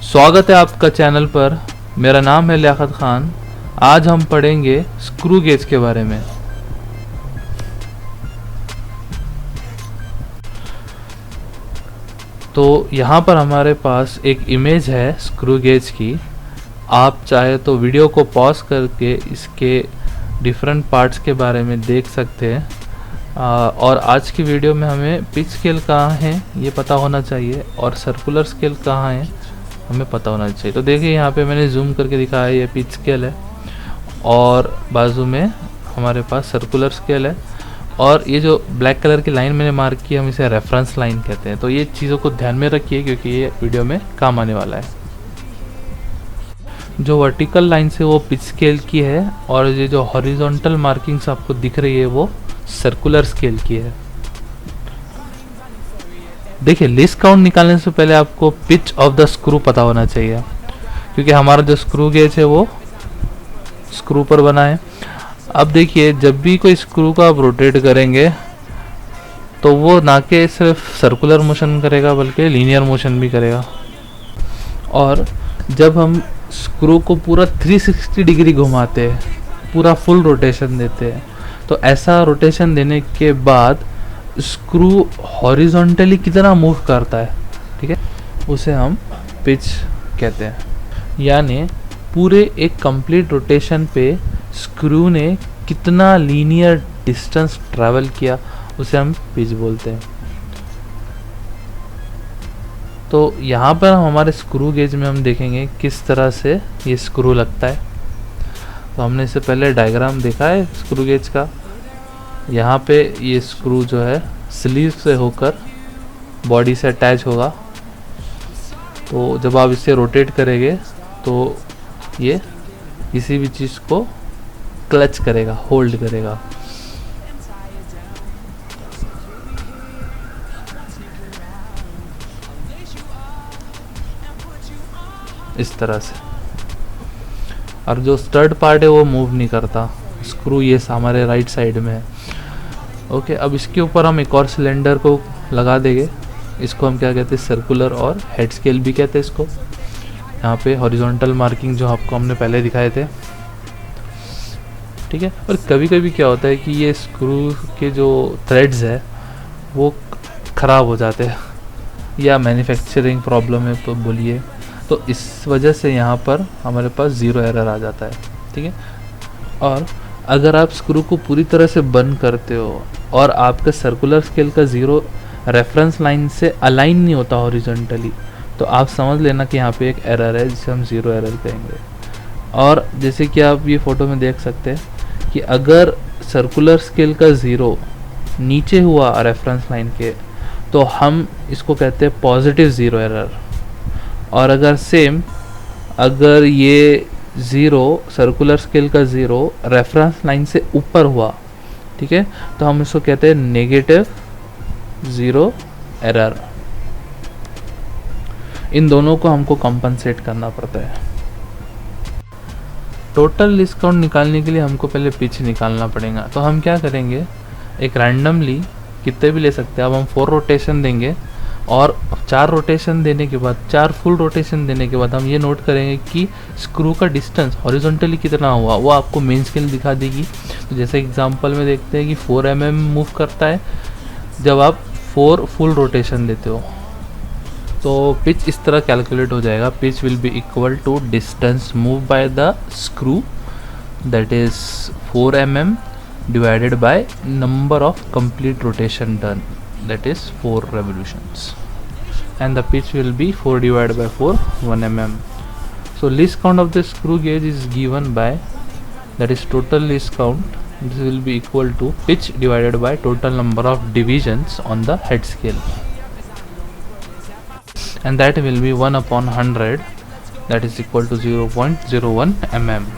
स्वागत है आपका चैनल पर। मेरा नाम है लियाकत खान। आज हम पढ़ेंगे स्क्रू गेज के बारे में। तो यहाँ पर हमारे पास एक इमेज है स्क्रू गेज की। आप चाहे तो वीडियो को पॉज करके इसके डिफरेंट पार्ट्स के बारे में देख सकते हैं। और आज की वीडियो में हमें पिच स्केल कहाँ है ये पता होना चाहिए और सर्कुलर स्केल कहाँ है हमें पता होना चाहिए। तो देखिए यहाँ पे मैंने जूम करके दिखाया, ये पिच स्केल है और बाजू में हमारे पास सर्कुलर स्केल है। और ये जो ब्लैक कलर की लाइन मैंने मार्क की, हम इसे रेफरेंस लाइन कहते हैं। तो ये चीज़ों को ध्यान में रखिए क्योंकि ये वीडियो में काम आने वाला है। जो वर्टिकल लाइन से वो पिच स्केल की है और ये जो हॉरिजॉन्टल मार्किंग्स आपको दिख रही है वो सर्कुलर स्केल की है। देखिए, लीस्ट काउंट निकालने से पहले आपको पिच ऑफ द स्क्रू पता होना चाहिए क्योंकि हमारा जो स्क्रू गेज है वो स्क्रू पर बना है। अब देखिए, जब भी कोई स्क्रू को आप रोटेट करेंगे तो वो ना कि सिर्फ सर्कुलर मोशन करेगा बल्कि लीनियर मोशन भी करेगा। और जब हम स्क्रू को पूरा 360 डिग्री घुमाते हैं, पूरा फुल रोटेशन देते हैं, तो ऐसा रोटेशन देने के बाद स्क्रू हॉरिजॉन्टली कितना मूव करता है, ठीक है, उसे हम पिच कहते हैं। यानी पूरे एक कंप्लीट रोटेशन पे स्क्रू ने कितना लीनियर डिस्टेंस ट्रैवल किया उसे हम पिच बोलते हैं। तो यहाँ पर हमारे स्क्रू गेज में हम देखेंगे किस तरह से ये स्क्रू लगता है। तो हमने इससे पहले डायग्राम देखा है स्क्रू गेज का। यहाँ पे ये स्क्रू जो है स्लीव से होकर बॉडी से अटैच होगा। तो जब आप इसे रोटेट करेंगे तो ये किसी भी चीज़ को क्लच करेगा, होल्ड करेगा। इस तरह से। और जो स्टड पार्ट है वो मूव नहीं करता। स्क्रू ये हमारे राइट साइड में है। ओके, अब इसके ऊपर हम एक और सिलेंडर को लगा देंगे। इसको हम क्या कहते हैं, सर्कुलर और हेड स्केल भी कहते हैं इसको। यहाँ पे हॉरिजॉन्टल मार्किंग जो आपको हमने पहले दिखाए थे, ठीक है। और कभी कभी क्या होता है कि ये स्क्रू के जो थ्रेड्स है वो ख़राब हो जाते हैं या मैन्युफैक्चरिंग प्रॉब्लम है तो बोलिए, तो इस वजह से यहाँ पर हमारे पास ज़ीरो एरर आ जाता है, ठीक है। और अगर आप स्क्रू को पूरी तरह से बंद करते हो और आपका सर्कुलर स्केल का ज़ीरो रेफरेंस लाइन से अलाइन नहीं होता हॉरिजॉन्टली, तो आप समझ लेना कि यहाँ पे एक एरर है जिसे हम ज़ीरो एरर कहेंगे। और जैसे कि आप ये फ़ोटो में देख सकते हैं कि अगर सर्कुलर स्केल का ज़ीरो नीचे हुआ रेफरेंस लाइन के तो हम इसको कहते हैं पॉजिटिव ज़ीरो एरर। और अगर ये ज़ीरो सर्कुलर स्केल का ज़ीरो रेफरेंस लाइन से ऊपर हुआ, ठीक है, तो हम इसको कहते हैं नेगेटिव ज़ीरो एरर। इन दोनों को हमको कंपनसेट करना पड़ता है। टोटल लीस्ट काउंट निकालने के लिए हमको पहले पिच निकालना पड़ेगा। तो हम क्या करेंगे, एक रैंडमली कितने भी ले सकते हैं। अब हम 4 रोटेशन देंगे और 4 रोटेशन देने के बाद, 4 फुल रोटेशन देने के बाद हम ये नोट करेंगे कि स्क्रू का डिस्टेंस हॉरिजॉन्टली कितना हुआ, वो आपको मेन स्केल दिखा देगी। तो जैसे एग्जांपल में देखते हैं कि 4 mm मूव करता है जब आप 4 फुल रोटेशन देते हो। तो पिच इस तरह कैलकुलेट हो जाएगा। Pitch will be equal to distance move by the screw, that is 4 mm divided by number of complete rotation done, that is 4 revolutions, and the pitch will be 4 divided by 4, 1 mm. So least count of the screw gauge is given by, that is total least count. This will be equal to pitch divided by total number of divisions on the head scale, and that will be 1 upon 100, that is equal to 0.01 mm.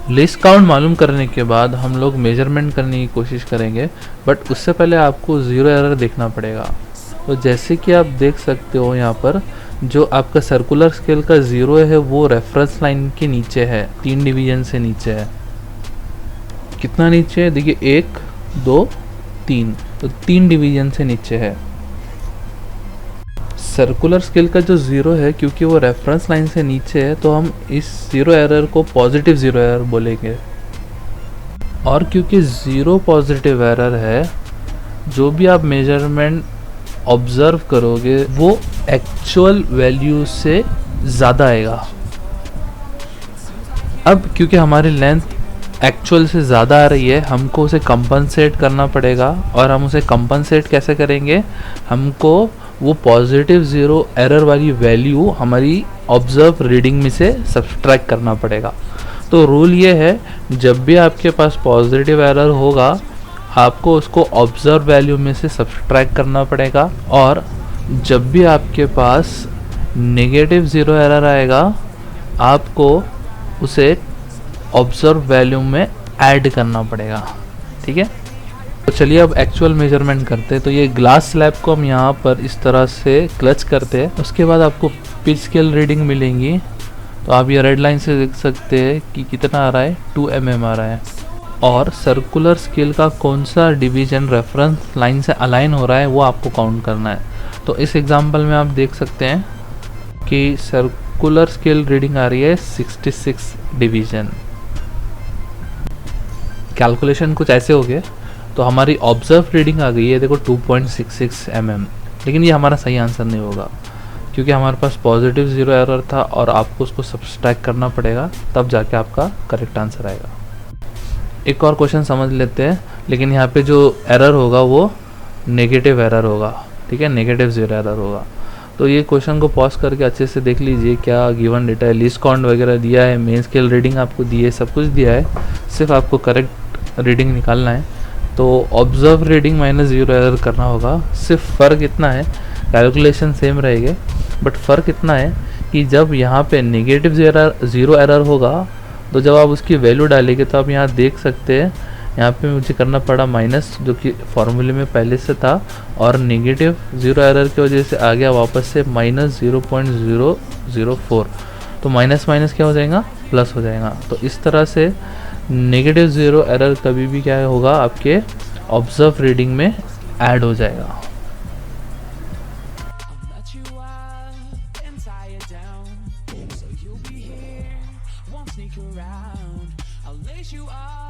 Least count मालूम करने के बाद हम लोग measurement करने की कोशिश करेंगे, बट उससे पहले आपको ज़ीरो एरर देखना पड़ेगा। तो जैसे कि आप देख सकते हो यहाँ पर जो आपका सर्कुलर स्केल का ज़ीरो है वो रेफरेंस लाइन के नीचे है, 3 डिवीजन से नीचे है। कितना नीचे है, देखिए 1 2 3, तो 3 डिवीजन से नीचे है। सर्कुलर स्केल का जो ज़ीरो है, क्योंकि वो रेफरेंस लाइन से नीचे है, तो हम इस ज़ीरो एरर को पॉजिटिव ज़ीरो एरर बोलेंगे। और क्योंकि ज़ीरो पॉजिटिव एरर है, जो भी आप मेजरमेंट ऑब्ज़र्व करोगे वो एक्चुअल वैल्यू से ज़्यादा आएगा। अब क्योंकि हमारी लेंथ एक्चुअल से ज़्यादा आ रही है, हमको उसे कंपनसेट करना पड़ेगा। और हम उसे कंपनसेट कैसे करेंगे? हमको वो पॉजिटिव ज़ीरो एरर वाली वैल्यू हमारी ऑब्ज़र्व रीडिंग में से सब्सट्रैक्ट करना पड़ेगा। तो रूल ये है, जब भी आपके पास पॉजिटिव एरर होगा, आपको उसको ऑब्ज़र्व वैल्यू में से सब्सट्रैक्ट करना पड़ेगा। और जब भी आपके पास नेगेटिव ज़ीरो एरर आएगा, आपको उसे ऑब्ज़र्व वैल्यू में ऐड करना पड़ेगा। ठीक है, तो चलिए अब एक्चुअल मेजरमेंट करते हैं। तो ये ग्लास स्लैब को हम यहाँ पर इस तरह से क्लच करते हैं। उसके बाद आपको पिच स्केल रीडिंग मिलेंगी। तो आप ये रेड लाइन से देख सकते हैं कि कितना आ रहा है, 2 mm आ रहा है। और सर्कुलर स्केल का कौन सा डिवीजन रेफरेंस लाइन से अलाइन हो रहा है वो आपको काउंट करना है। तो इस एग्जांपल में आप देख सकते हैं कि सर्कुलर स्केल रीडिंग आ रही है 66 डिवीजन। कैलकुलेशन कुछ ऐसे हो गए, तो हमारी ऑब्जर्व रीडिंग आ गई है, देखो 2.66 mm। लेकिन ये हमारा सही आंसर नहीं होगा, क्योंकि हमारे पास पॉजिटिव ज़ीरो एरर था और आपको उसको सब्सट्रैक्ट करना पड़ेगा, तब जाके आपका करेक्ट आंसर आएगा। एक और क्वेश्चन समझ लेते हैं, लेकिन यहाँ पे जो एरर होगा वो नेगेटिव एरर होगा। ठीक है, नेगेटिव ज़ीरो एरर होगा। तो ये क्वेश्चन को पॉज करके अच्छे से देख लीजिए, क्या गिवन डेटा है, लीस्ट काउंट वगैरह दिया है, मेन स्केल रीडिंग आपको दी है, सब कुछ दिया है, सिर्फ आपको करेक्ट रीडिंग निकालना है। तो observe reading minus zero error करना होगा। सिर्फ फ़र्क इतना है, कैलकुलेशन सेम रहेंगे, बट फ़र्क इतना है कि जब यहाँ पे नेगेटिव ज़ीरो एरर होगा, तो जब आप उसकी वैल्यू डालेंगे तो आप यहाँ देख सकते हैं, यहाँ पे मुझे करना पड़ा माइनस, जो कि फॉर्मूले में पहले से था, और नेगेटिव ज़ीरो एरर की वजह से आ गया वापस से -0.004। तो माइनस माइनस क्या हो जाएगा, प्लस हो जाएगा। तो इस तरह से नेगेटिव ज़ीरो एरर कभी भी क्या होगा, आपके ऑब्जर्व रीडिंग में ऐड हो जाएगा। Sneak around, I'll lace you up